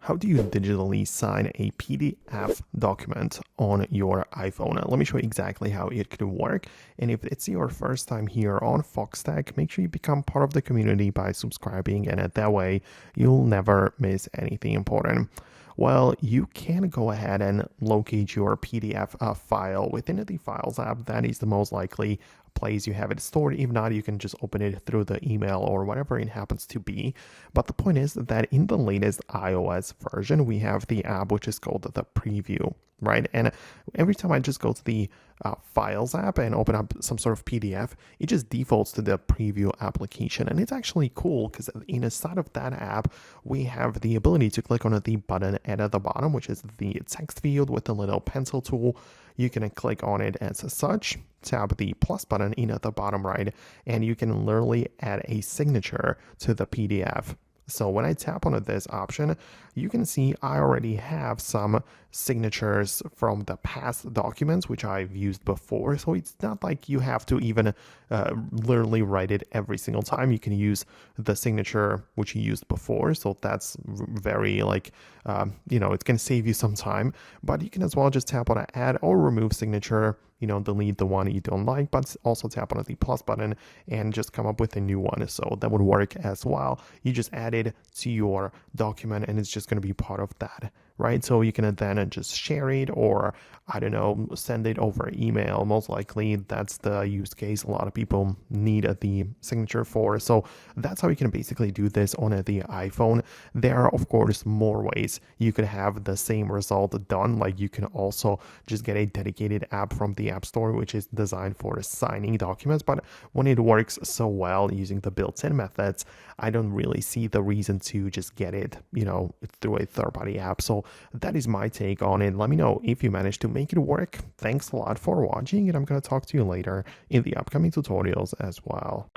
How do you digitally sign a PDF document on your iPhone? Let me show you exactly how it could work. And if it's your first time here on Foxtecc, make sure you become part of the community by subscribing, and that way you'll never miss anything important. Well, you can go ahead and locate your PDF file within the Files app. That is the most likely place you have it stored. If not, you can just open it through the email or whatever it happens to be. But the point is that in the latest iOS version, we have the app which is called the Preview, right? And every time I just go to the Files app and open up some sort of PDF, it just defaults to the Preview application. And it's actually cool because inside of that app, we have the ability to click on the button at the bottom, which is the text field with the little pencil tool. You can click on it as such, tap the plus button in at the bottom right, and you can literally add a signature to the PDF. So when I tap on this option, you can see I already have some signatures from the past documents, which I've used before. So it's not like you have to even literally write it every single time. You can use the signature which you used before. So that's very it can save you some time. But you can as well just tap on add or remove signature, delete the one you don't like, but also tap on the plus button and just come up with a new one. So that would work as well. You just add it to your document and it's just going to be part of that, right? So you can then just share it or, send it over email. Most likely that's the use case a lot of people need the signature for. So that's how you can basically do this on the iPhone. There are, of course, more ways you could have the same result done. Like you can also just get a dedicated app from the App Store, which is designed for signing documents. But when it works so well using the built-in methods, I don't really see the reason to just get it, through a third-party app. So that is my take on it. Let me know if you managed to make it work. Thanks a lot for watching, and I'm going to talk to you later in the upcoming tutorials as well.